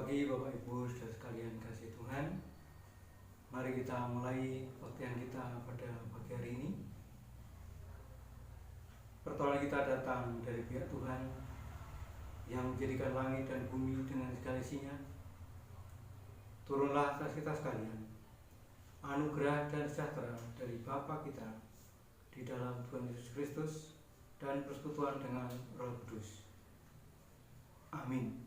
pagi Bapak Ibu saudara sekalian kasih Tuhan. Mari kita mulai kebaktian kita pada pagi hari ini. Pertolongan kita datang dari pihak Tuhan yang menjadikan langit dan bumi dengan segala isinya. Turunlah atas kita sekalian anugerah dan sejahtera dari Bapa kita di dalam Tuhan Yesus Kristus dan persekutuan dengan Roh Kudus. Amin.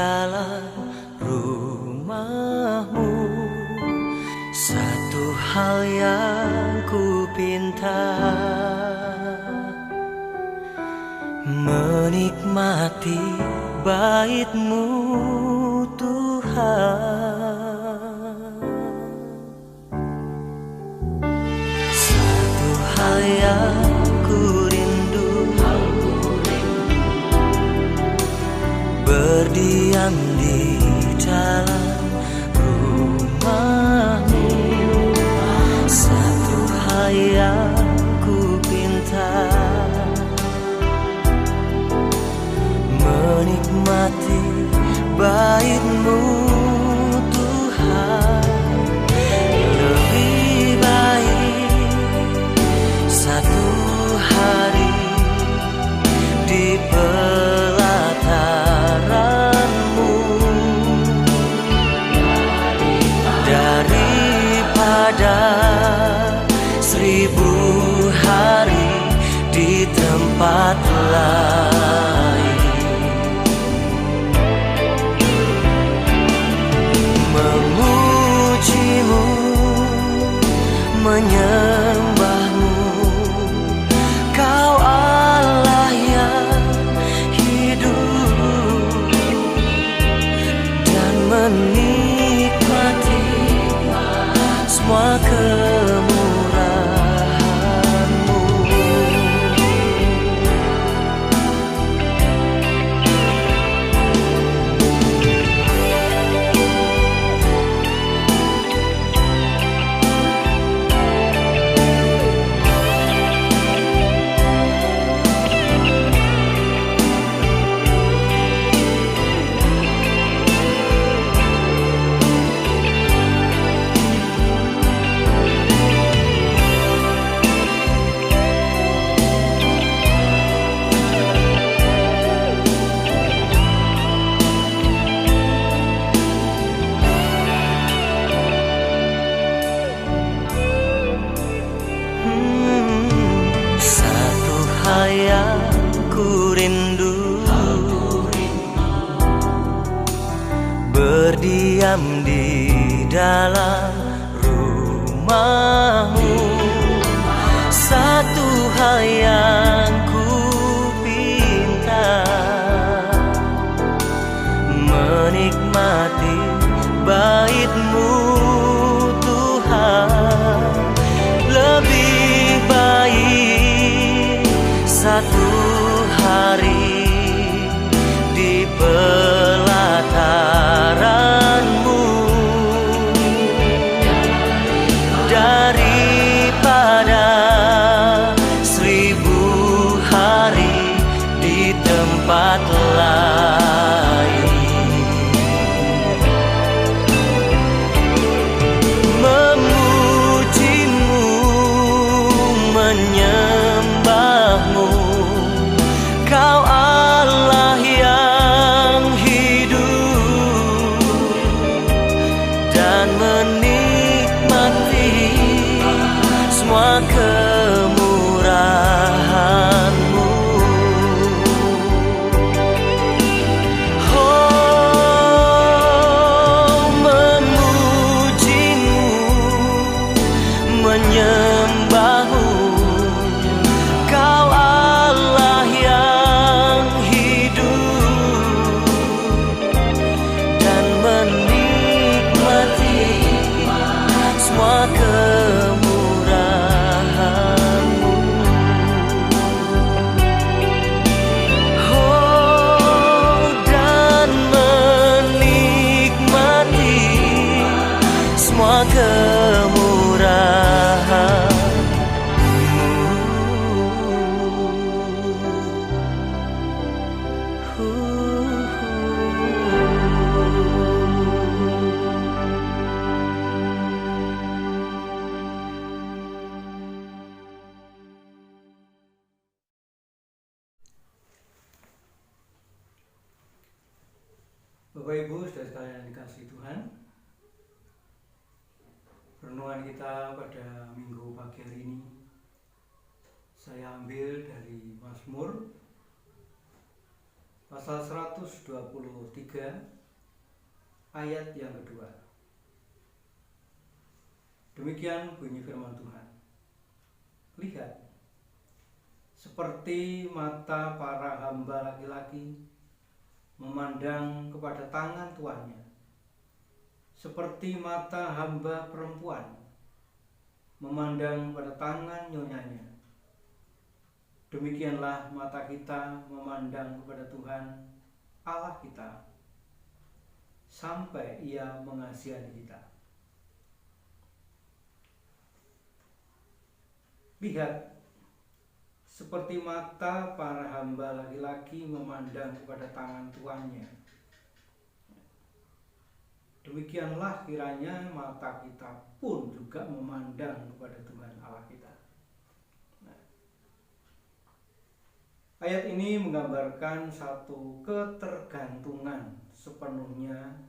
dalam rumahmu. Satu hal yang ku pinta, menikmati bait-Mu Tuhan. Satu hal yang ku rindu, berdiam di dalam rumah-Mu. Satu hal yang ku pinta, menikmati bait-Mu Tuhan. Lebih baik satu hari di pelataran-Mu daripada 1000 hari di tempat lain. Memuji-Mu, menyembah-Mu, Kau Allah yang hidup, dan menikmati semua kemurahan-Mu. Satu hal yang ku rindu, berdiam di dalam rumah-Mu. Satu hal yang ku pinta, menikmati bait-Mu Tuhan. Lebih baik satu hari di pelataran-Mu daripada 1000 hari di tempat lain. Memuji-Mu, menyembah-Mu, Kau Allah yang hidup, dan menikmati semua kemurahan-Mu. Oh, memuji-Mu, menyembah-Mu, Kau Allah yang hidup, dan menikmati semua kemurahan-Mu. Oh, dan menikmati semua Bapak Ibu saudara sekalian yang dikasihi Tuhan, renungan kita pada minggu pagi hari ini saya ambil dari Mazmur pasal 123 ayat yang kedua. Demikian bunyi firman Tuhan. Lihat, seperti mata para hamba laki-laki memandang kepada tangan tuannya, seperti mata hamba perempuan memandang pada tangan nyonyanya, demikianlah mata kita memandang kepada Tuhan Allah kita sampai Ia mengasihani kita. Lihat, seperti mata para hamba laki-laki memandang kepada tangan tuannya, demikianlah kiranya mata kita pun juga memandang kepada Tuhan Allah kita. Ayat ini menggambarkan satu ketergantungan sepenuhnya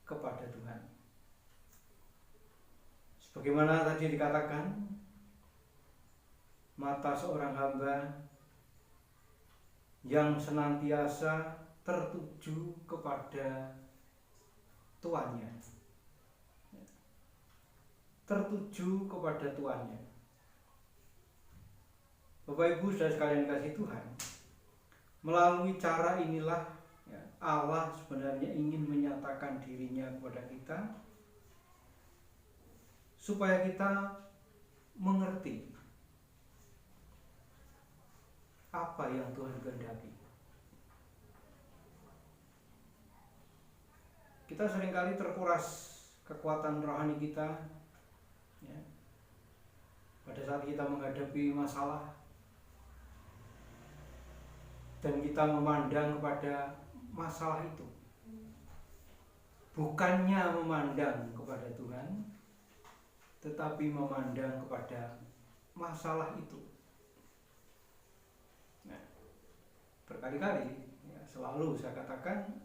kepada Tuhan. Sebagaimana tadi dikatakan, mata seorang hamba yang senantiasa tertuju kepada tuannya, tertuju kepada tuannya. Bapak Ibu saudara sekalian kasih Tuhan, melalui cara inilah Allah sebenarnya ingin menyatakan dirinya kepada kita, supaya kita mengerti apa yang Tuhan kehendaki. Kita seringkali terkuras kekuatan rohani kita pada saat kita menghadapi masalah, dan kita memandang kepada masalah itu, bukannya memandang kepada Tuhan, tetapi memandang kepada masalah itu. Nah, berkali-kali selalu saya katakan,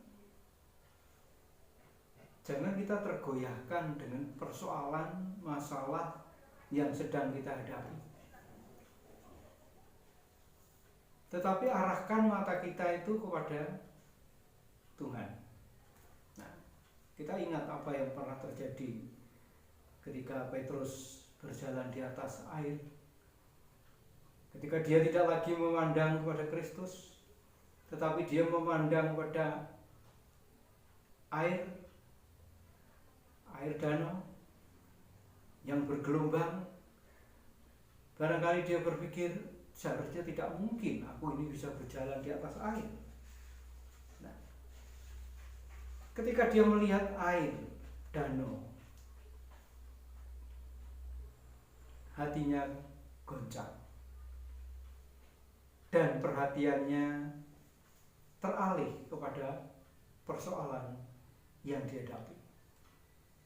jangan kita tergoyahkan dengan persoalan masalah yang sedang kita hadapi, tetapi arahkan mata kita itu kepada Tuhan. Nah, kita ingat apa yang pernah terjadi ketika Petrus berjalan di atas air. Ketika dia tidak lagi memandang kepada Kristus, tetapi dia memandang kepada air danau yang bergelombang. Barangkali dia berpikir, seharusnya tidak mungkin aku ini bisa berjalan di atas air. Nah, ketika dia melihat air danau, hatinya goncang dan perhatiannya teralih kepada persoalan yang dihadapi,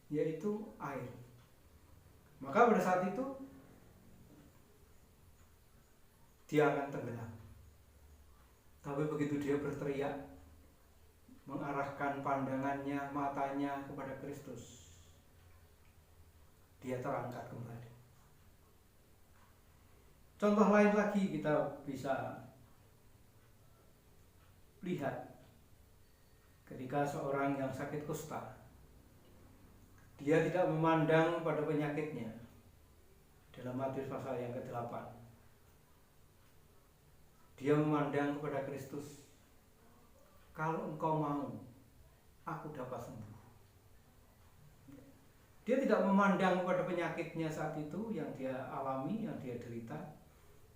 yaitu air. Maka pada saat itu dia akan tenggelam. Tapi begitu dia berteriak, mengarahkan pandangannya, matanya kepada Kristus, dia terangkat kembali. Contoh lain lagi kita bisa lihat ketika seorang yang sakit kusta, dia tidak memandang pada penyakitnya. Dalam Matius pasal yang ke-8, dia memandang kepada Kristus. Kalau engkau mau, aku dapat sembuh. Dia tidak memandang kepada penyakitnya saat itu yang dia alami, yang dia derita,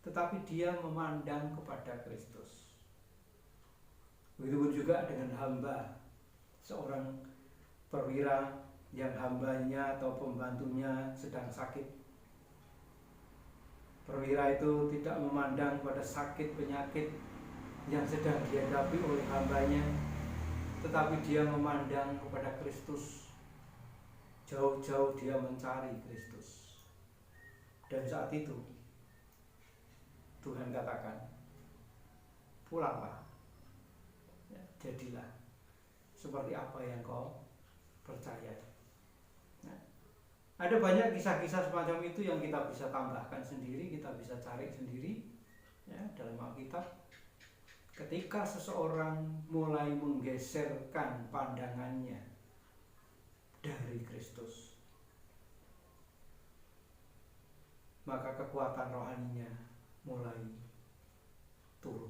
tetapi dia memandang kepada Kristus. Begitupun juga dengan hamba, seorang perwira yang hambanya atau pembantunya sedang sakit. Perwira itu tidak memandang pada sakit penyakit yang sedang dihadapi oleh hambanya, tetapi dia memandang kepada Kristus. Jauh-jauh dia mencari Kristus. Dan saat itu Tuhan katakan, pulanglah, jadilah seperti apa yang kau percaya. Ada banyak kisah-kisah semacam itu yang kita bisa tambahkan sendiri, kita bisa cari sendiri dalam Alkitab. Ketika seseorang mulai menggeserkan pandangannya dari Kristus, maka kekuatan rohaninya mulai turun.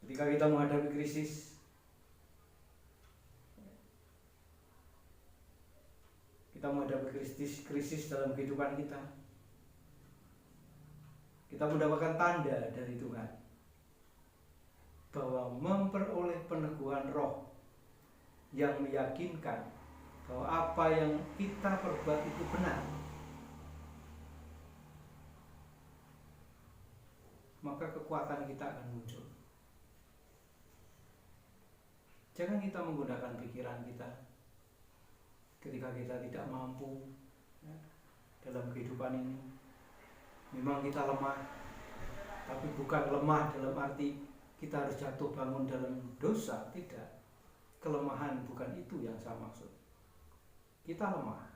Ketika kita menghadapi krisis, krisis dalam kehidupan kita mendapatkan tanda dari Tuhan bahwa memperoleh peneguhan roh yang meyakinkan bahwa apa yang kita perbuat itu benar, maka kekuatan kita akan muncul. Jangan kita menggunakan pikiran kita ketika kita tidak mampu dalam kehidupan ini. Memang kita lemah, tapi bukan lemah dalam arti kita harus jatuh bangun dalam dosa. Tidak. Kelemahan bukan itu yang saya maksud. Kita lemah,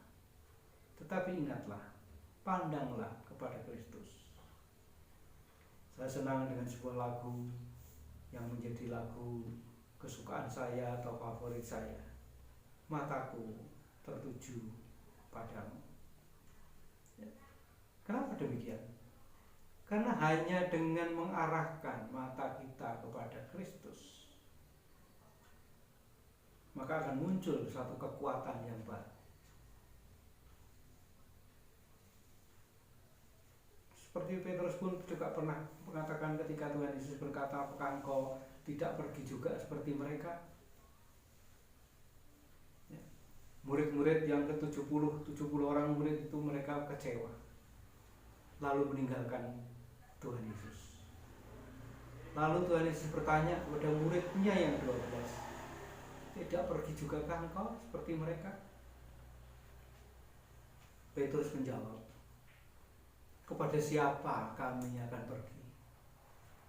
tetapi ingatlah, pandanglah kepada Kristus. Saya senang dengan sebuah lagu yang menjadi lagu kesukaan saya atau favorit saya. Mataku tertuju padamu. Kenapa demikian? Karena hanya dengan mengarahkan mata kita kepada Kristus, maka akan muncul satu kekuatan yang baru. Seperti Petrus pun juga pernah mengatakan ketika Tuhan Yesus berkata, apakah engkau tidak pergi juga seperti mereka? Murid-murid yang ke-70 orang murid itu mereka kecewa, lalu meninggalkan Tuhan Yesus. Lalu Tuhan Yesus bertanya kepada muridnya yang 12, tidak pergi juga kah engkau seperti mereka? Petrus menjawab, kepada siapa kami akan pergi?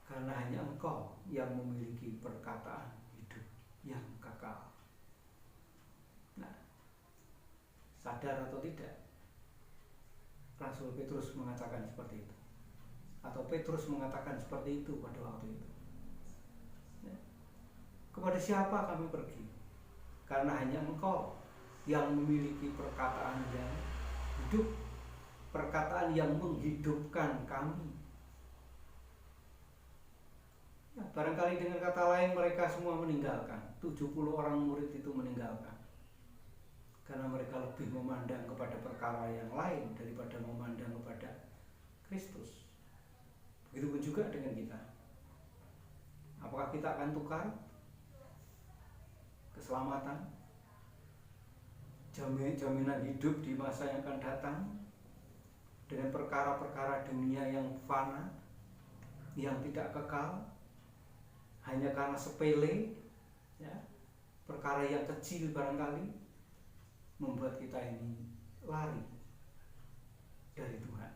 Karena hanya engkau yang memiliki perkataan hidup yang kekal. Nah, sadar atau tidak, Rasul Petrus mengatakan seperti itu, atau Petrus mengatakan seperti itu pada waktu itu. Kepada siapa kami pergi? Karena hanya engkau yang memiliki perkataan yang hidup, perkataan yang menghidupkan kami. Barangkali dengan kata lain mereka semua meninggalkan, 70 orang murid itu meninggalkan, karena mereka lebih memandang kepada perkara yang lain daripada memandang kepada Kristus. Begitupun juga dengan kita. Apakah kita akan tukar keselamatan, jaminan hidup di masa yang akan datang dengan perkara-perkara dunia yang fana, yang tidak kekal, hanya karena sepele, ya, perkara yang kecil barangkali membuat kita ini lari dari Tuhan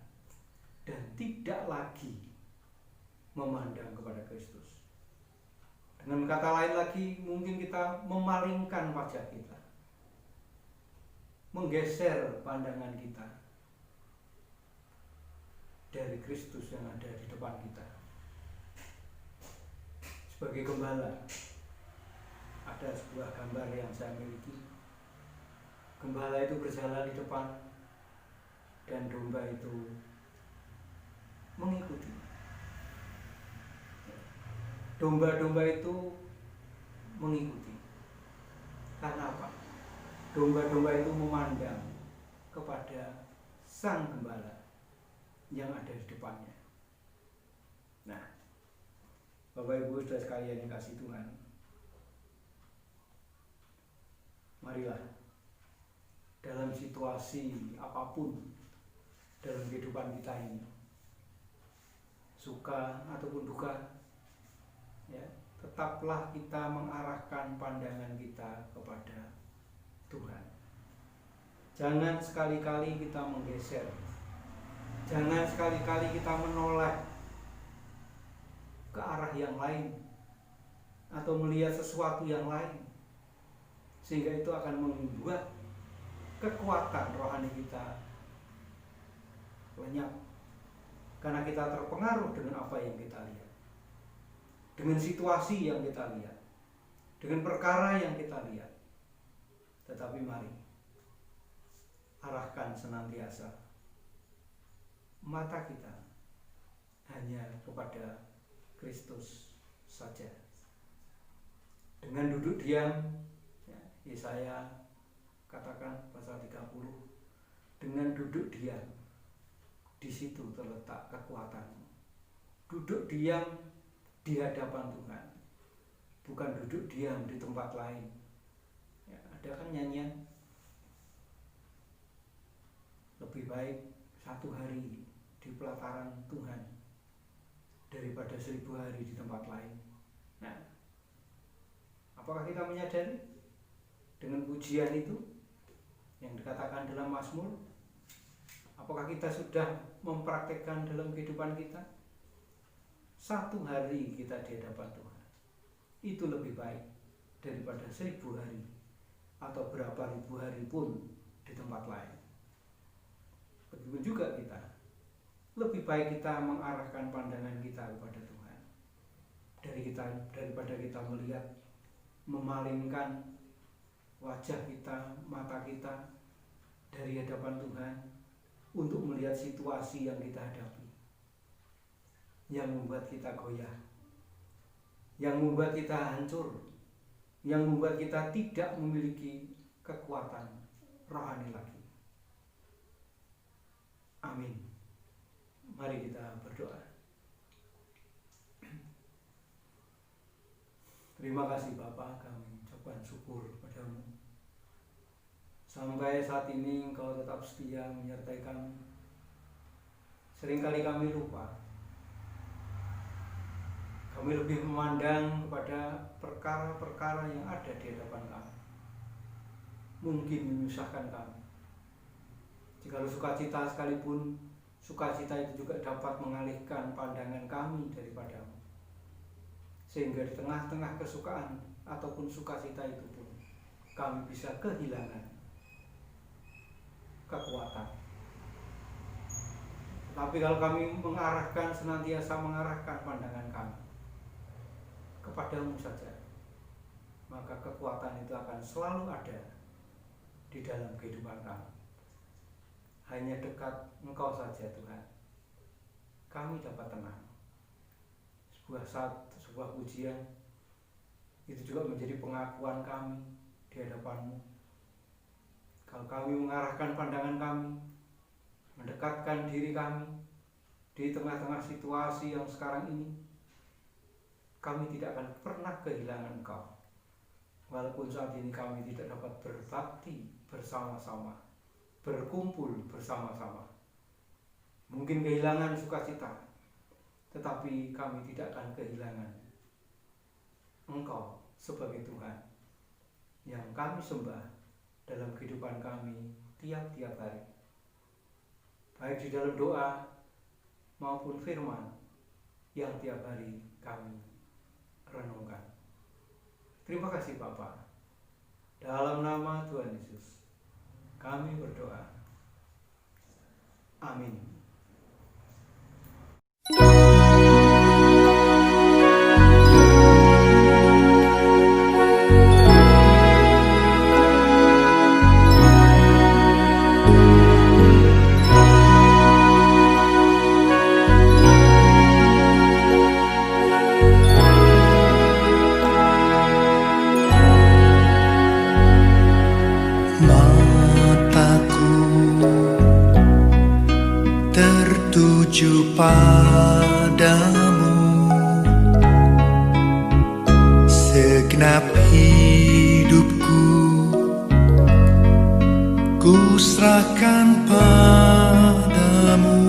dan tidak lagi memandang kepada Kristus. Dengan kata lain lagi, mungkin kita memalingkan wajah kita, menggeser pandangan kita dari Kristus yang ada di depan kita. Sebagai gembala, ada sebuah gambar yang saya miliki. Gembala itu berjalan di depan dan domba itu mengikuti. Domba-domba itu mengikuti. Karena apa? Domba-domba itu memandang kepada sang gembala yang ada di depannya. Nah, Bapak Ibu saudara sekalian yang kasih Tuhan, marilah dalam situasi apapun dalam kehidupan kita ini, suka ataupun duka, ya, tetaplah kita mengarahkan pandangan kita kepada Tuhan. Jangan sekali-kali kita menggeser, jangan sekali-kali kita menoleh ke arah yang lain atau melihat sesuatu yang lain, sehingga itu akan membuat kekuatan rohani kita lenyap, karena kita terpengaruh dengan apa yang kita lihat, dengan situasi yang kita lihat, dengan perkara yang kita lihat. Tetapi mari arahkan senantiasa mata kita hanya kepada Kristus saja. Dengan duduk diam, Yesaya katakan pasal 30, dengan duduk diam, di situ terletak kekuatanmu. Duduk diam di hadapan Tuhan, bukan duduk diam di tempat lain. Ada kan nyanyian, lebih baik 1 hari di pelataran Tuhan daripada 1000 hari di tempat lain. Nah, apakah kita menyadari dengan pujian itu yang dikatakan dalam Mazmur? Apakah kita sudah mempraktekkan dalam kehidupan kita? 1 hari kita di hadapan Tuhan itu lebih baik daripada 1000 hari atau berapa ribu hari pun di tempat lain. Begitu juga kita, lebih baik kita mengarahkan pandangan kita kepada Tuhan daripada kita melihat, memalingkan wajah kita, mata kita dari hadapan Tuhan untuk melihat situasi yang kita hadapi, yang membuat kita goyah, yang membuat kita hancur, yang membuat kita tidak memiliki kekuatan rohani lagi. Amin. Mari kita berdoa. Terima kasih Bapa, kami ucapkan syukur padamu. Sampai saat ini Engkau tetap setia menyertai kami. Seringkali kami lupa. Kami lebih memandang kepada perkara-perkara yang ada di hadapan kami, mungkin menyusahkan kami. Jika sukacita sekalipun, sukacita itu juga dapat mengalihkan pandangan kami daripadamu, sehingga di tengah-tengah kesukaan ataupun sukacita itu pun kami bisa kehilangan kekuatan. Tapi kalau kami senantiasa mengarahkan pandangan kami kepadamu saja, maka kekuatan itu akan selalu ada di dalam kehidupan kami. Hanya dekat Engkau saja Tuhan, kami dapat tenang. Sebuah pujian itu juga menjadi pengakuan kami di hadapan-Mu. Kalau kami mengarahkan pandangan kami, mendekatkan diri kami di tengah-tengah situasi yang sekarang ini, kami tidak akan pernah kehilangan Engkau. Walaupun saat ini kami tidak dapat berbakti bersama-sama, berkumpul bersama-sama, mungkin kehilangan sukacita, tetapi kami tidak akan kehilangan Engkau sebagai Tuhan yang kami sembah dalam kehidupan kami tiap-tiap hari, baik di dalam doa maupun firman yang tiap hari kami renungkan. Terima kasih Bapa. Dalam nama Tuhan Yesus kami berdoa. Amin. Tertuju padamu, segenap hidupku ku serahkan padamu.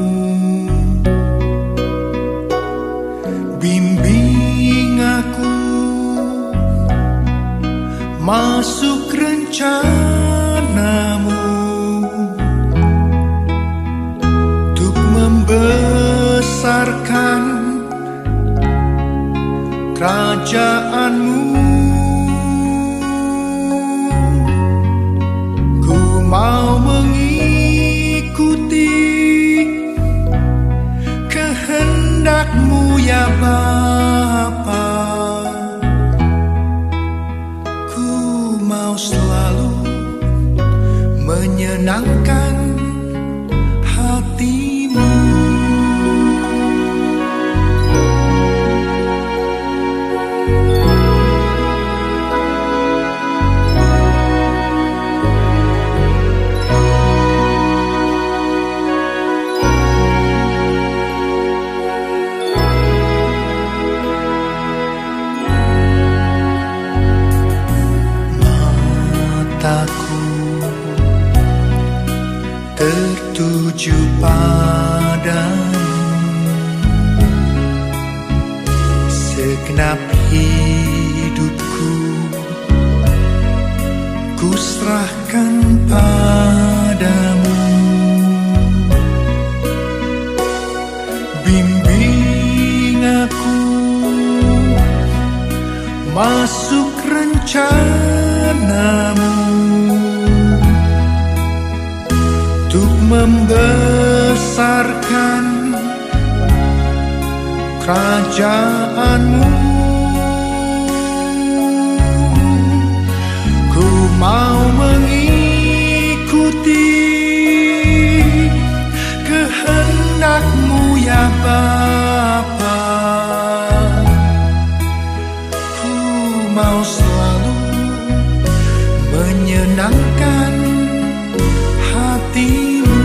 Bimbing aku masuk rencanamu, membesarkan kerajaanmu. Ku mau mengikuti kehendak-Mu ya Bapa. segenap hidupku ku serahkan padamu. Bimbing aku masuk rencanamu untuk membesarkan kerajaanmu. Ku mau mengikuti kehendak-Mu ya Bapa. Ku mau selalu menyenangkan hati-Mu.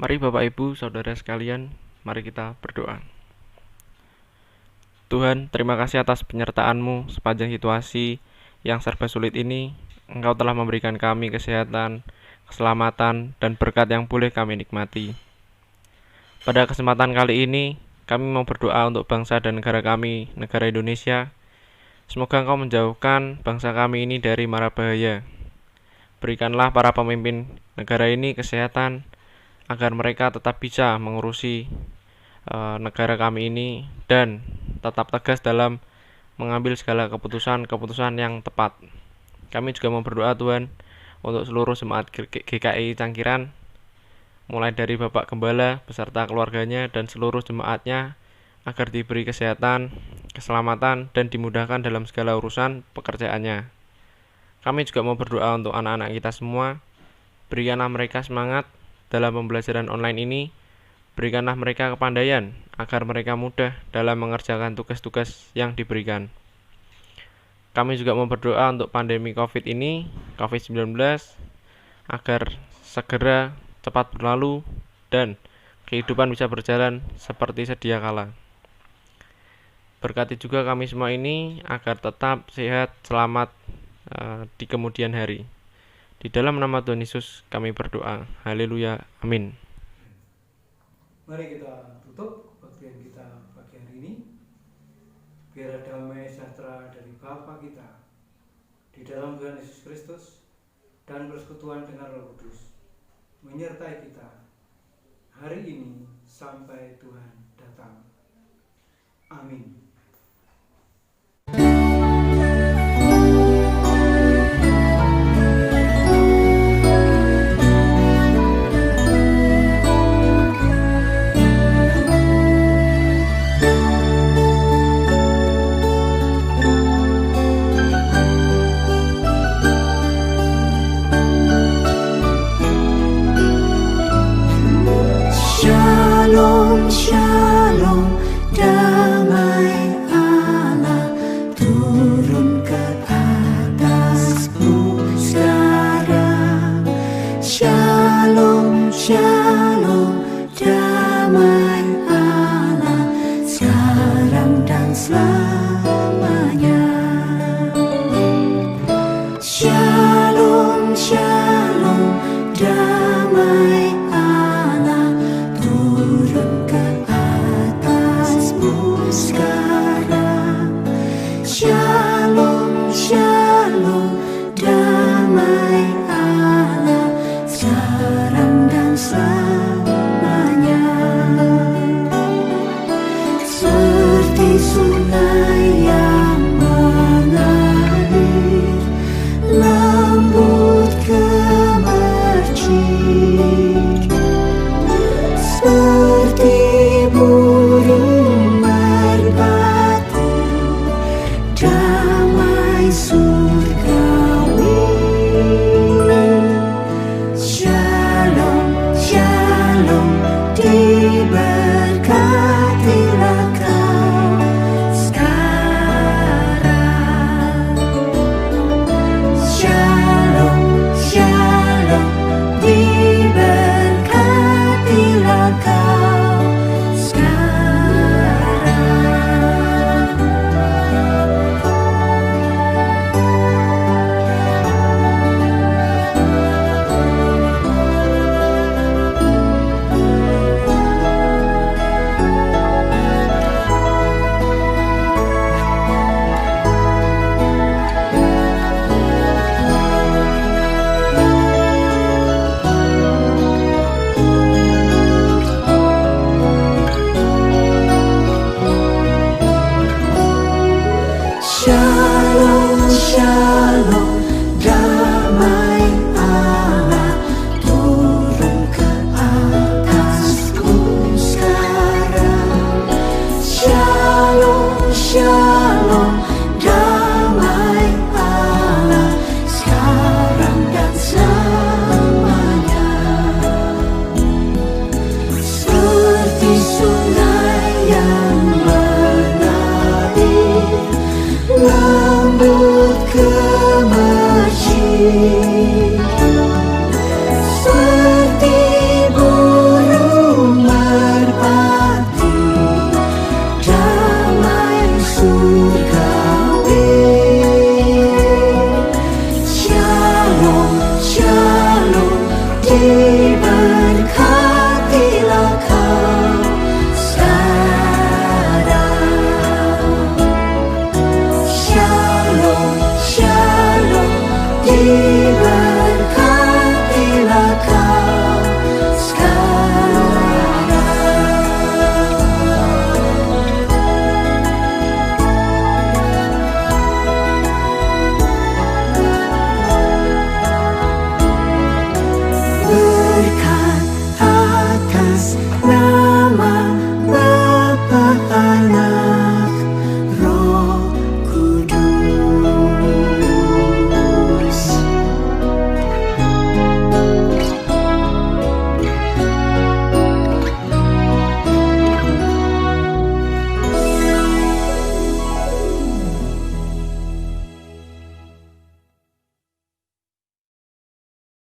Mari Bapak Ibu, Saudara sekalian, mari kita berdoa. Tuhan, terima kasih atas penyertaan-Mu sepanjang situasi yang serba sulit ini. Engkau telah memberikan kami kesehatan, keselamatan, dan berkat yang boleh kami nikmati. Pada kesempatan kali ini, kami mau berdoa untuk bangsa dan negara kami, negara Indonesia. Semoga Engkau menjauhkan bangsa kami ini dari mara bahaya. Berikanlah para pemimpin negara ini kesehatan, agar mereka tetap bisa mengurusi negara kami ini dan tetap tegas dalam mengambil segala keputusan-keputusan yang tepat. Kami juga mau berdoa Tuhan untuk seluruh jemaat GKI Cangkiran, mulai dari Bapak Gembala beserta keluarganya dan seluruh jemaatnya, agar diberi kesehatan, keselamatan, dan dimudahkan dalam segala urusan pekerjaannya. Kami juga mau berdoa untuk anak-anak kita semua. Berikanlah mereka semangat dalam pembelajaran online ini, berikanlah mereka kepandaian agar mereka mudah dalam mengerjakan tugas-tugas yang diberikan. Kami juga mau berdoa untuk pandemi COVID-19, agar segera cepat berlalu dan kehidupan bisa berjalan seperti sedia kala. Berkati juga kami semua ini agar tetap sehat, selamat di kemudian hari. Di dalam nama Tuhan Yesus kami berdoa. Haleluya. Amin. Mari kita tutup kebaktian kita pagi hari ini. Biar damai sejahtera dari Bapa kita di dalam Tuhan Yesus Kristus dan persekutuan dengan Roh Kudus menyertai kita hari ini sampai Tuhan datang. Amin. Indonesia.